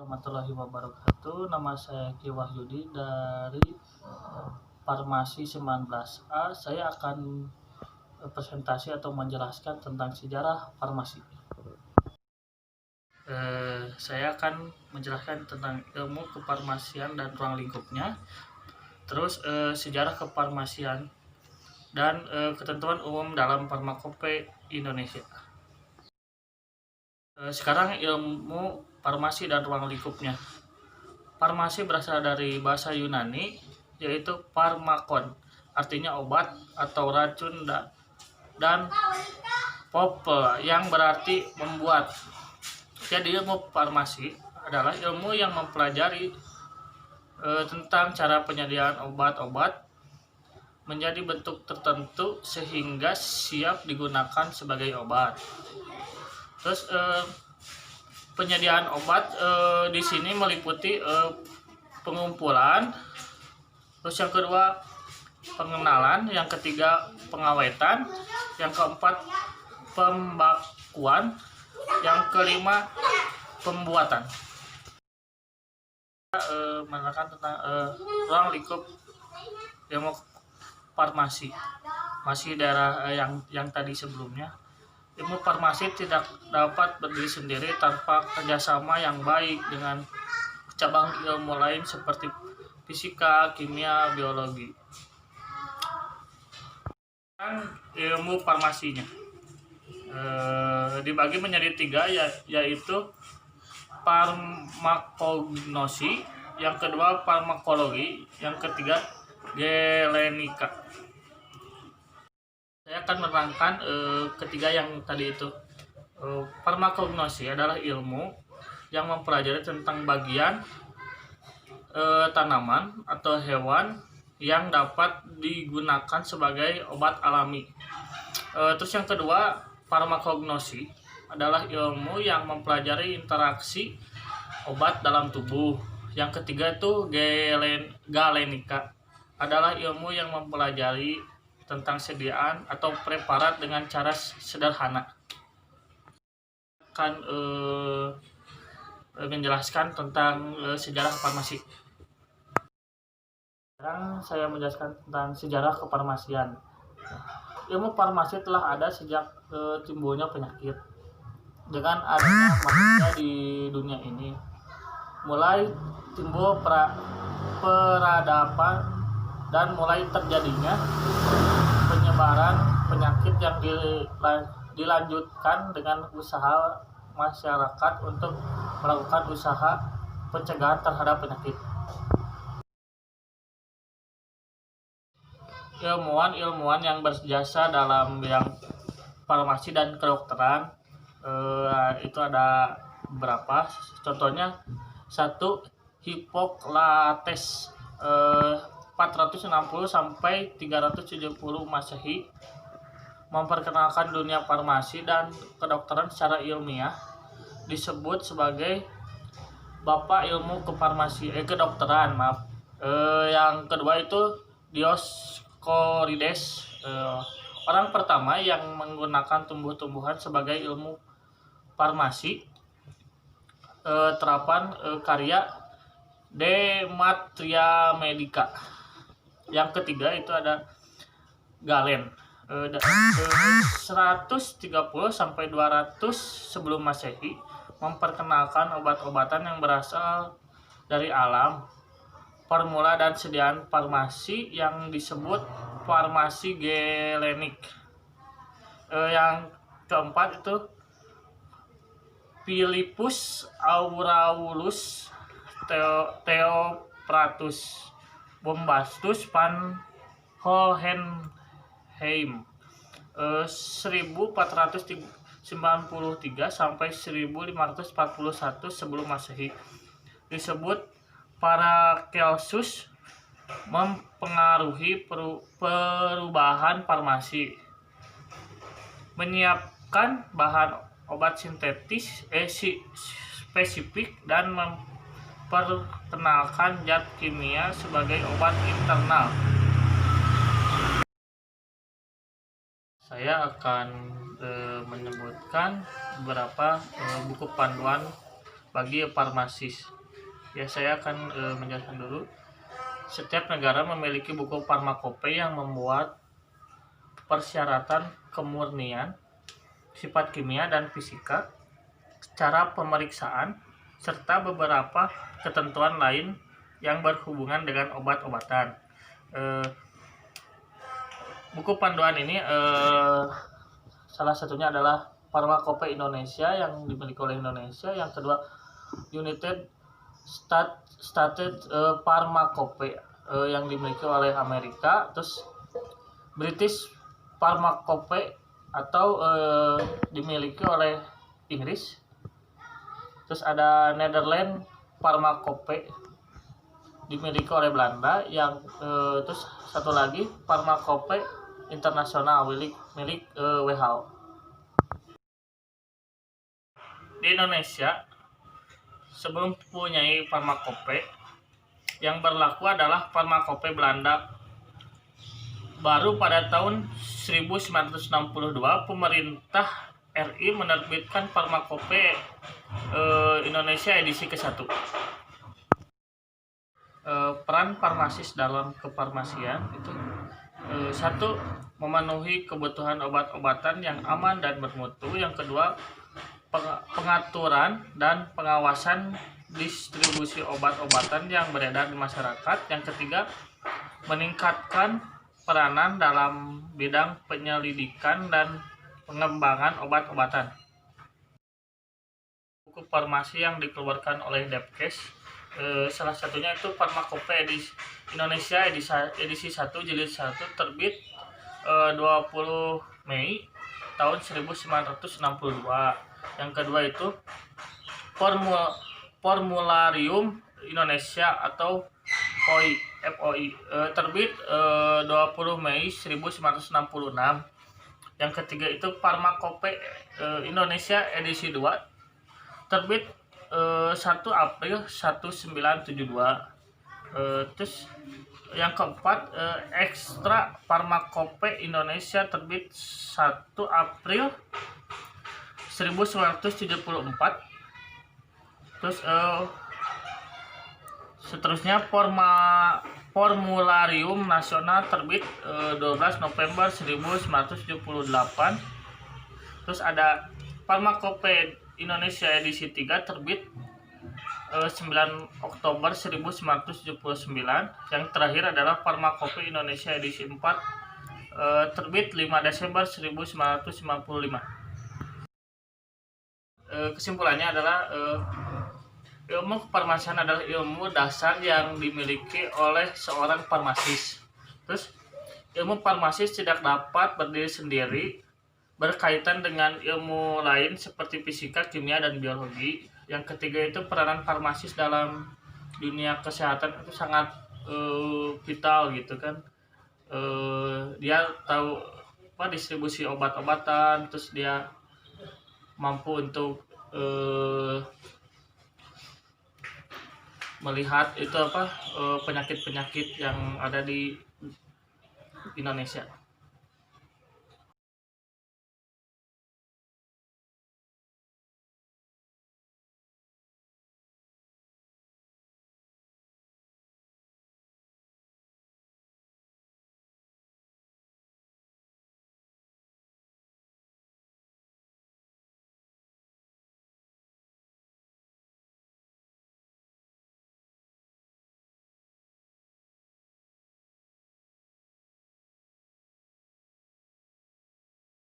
Warahmatullahi wabarakatuh. Nama saya Ki Wahyudi dari Farmasi 19A. Saya akan presentasi atau menjelaskan tentang sejarah farmasi. Saya akan menjelaskan tentang ilmu kefarmasian dan ruang lingkupnya, terus sejarah kefarmasian dan ketentuan umum dalam farmakope Indonesia. Sekarang ilmu farmasi dan ruang lingkupnya. Farmasi berasal dari bahasa Yunani, yaitu pharmakon, artinya obat atau racun, dan pope yang berarti membuat. Jadi ilmu farmasi adalah ilmu yang mempelajari tentang cara penyediaan obat-obat menjadi bentuk tertentu sehingga siap digunakan sebagai obat. Terus penyediaan obat di sini meliputi pengumpulan, terus yang kedua pengenalan, yang ketiga pengawetan, yang keempat pembakuan, yang kelima pembuatan. Menerangkan tentang ruang lingkup ilmu farmasi, masih daerah yang tadi sebelumnya. Ilmu farmasi tidak dapat berdiri sendiri tanpa kerjasama yang baik dengan cabang ilmu lain seperti fisika, kimia, biologi. Ilmu farmasinya dibagi menjadi tiga, yaitu farmakognosi, yang kedua farmakologi, yang ketiga gelenika. Saya akan menerangkan ketiga yang tadi itu. Farmakognosi adalah ilmu yang mempelajari tentang bagian tanaman atau hewan yang dapat digunakan sebagai obat alami. Terus yang kedua, farmakognosi adalah ilmu yang mempelajari interaksi obat dalam tubuh. Yang ketiga itu galenika, adalah ilmu yang mempelajari tentang sediaan atau preparat dengan cara sederhana. Akan menjelaskan tentang sejarah farmasi. Sekarang saya menjelaskan tentang sejarah kefarmasian. Ilmu farmasi telah ada sejak timbulnya penyakit. Dengan adanya manusia di dunia ini, mulai timbul peradaban dan mulai terjadinya penyebaran penyakit yang dilanjutkan dengan usaha masyarakat untuk melakukan usaha pencegahan terhadap penyakit. Ilmuwan yang berjasa dalam bidang farmasi dan kedokteran itu ada beberapa. Contohnya satu, Hippocrates 460 sampai 370 Masehi memperkenalkan dunia farmasi dan kedokteran secara ilmiah, disebut sebagai Bapak Ilmu Kedokteran. Yang kedua itu Dioscorides, orang pertama yang menggunakan tumbuh-tumbuhan sebagai ilmu farmasi. Terapan karya De Materia Medica. Yang ketiga itu ada Galen 130 sampai 200 sebelum Masehi memperkenalkan obat-obatan yang berasal dari alam, formula dan sediaan farmasi yang disebut farmasi gelenik. Yang keempat itu Philippus Aurelius Theophrastus Bombastus van Hohenheim 1493 sampai 1541 sebelum Masehi, disebut Paracelsus, mempengaruhi perubahan farmasi, menyiapkan bahan obat sintetis spesifik dan memperkenalkan zat kimia sebagai obat internal. Saya akan menyebutkan beberapa buku panduan bagi farmasis. Ya, saya akan menjelaskan dulu. Setiap negara memiliki buku farmakope yang memuat persyaratan kemurnian, sifat kimia dan fisika, cara pemeriksaan, serta beberapa ketentuan lain yang berhubungan dengan obat-obatan. Buku panduan ini salah satunya adalah Farmakope Indonesia yang dimiliki oleh Indonesia. Yang kedua, United States Pharmacope yang dimiliki oleh Amerika. Terus British Pharmacope atau dimiliki oleh Inggris. Terus ada Netherlands Pharmacope dimiliki oleh Belanda. Yang terus satu lagi Pharmacope internasional milik WHO. Di Indonesia, sebelum mempunyai farmakope, yang berlaku adalah farmakope Belanda. Baru pada tahun 1962 pemerintah RI menerbitkan farmakope Indonesia edisi ke-1. Peran farmasis dalam kefarmasian itu satu, memenuhi kebutuhan obat-obatan yang aman dan bermutu. Yang kedua, pengaturan dan pengawasan distribusi obat-obatan yang beredar di masyarakat. Yang ketiga, meningkatkan peranan dalam bidang penyelidikan dan pengembangan obat-obatan. Buku farmasi yang dikeluarkan oleh Depkes, salah satunya itu Farmakope Indonesia edisi 1 jilid 1 terbit 20 Mei tahun 1962. Yang kedua itu Formularium Indonesia atau FOI terbit 20 Mei 1966. Yang ketiga itu Farmakope Indonesia edisi 2 terbit 1 April 1972. Terus yang keempat Ekstra Farmakope Indonesia terbit 1 April 1974. Terus seterusnya Formularium Nasional terbit 12 November 1978. Terus ada Farmakope Indonesia edisi 3 terbit 9 Oktober 1979. Yang terakhir adalah Farmakope Indonesia edisi 4 terbit 5 Desember 1995. Kesimpulannya adalah ilmu kefarmasian adalah ilmu dasar yang dimiliki oleh seorang farmasis. Terus ilmu farmasis tidak dapat berdiri sendiri, berkaitan dengan ilmu lain seperti fisika, kimia, dan biologi. Yang ketiga itu peranan farmasis dalam dunia kesehatan itu sangat vital gitu kan. Dia tahu distribusi obat-obatan, terus dia mampu untuk melihat itu penyakit-penyakit yang ada di Indonesia.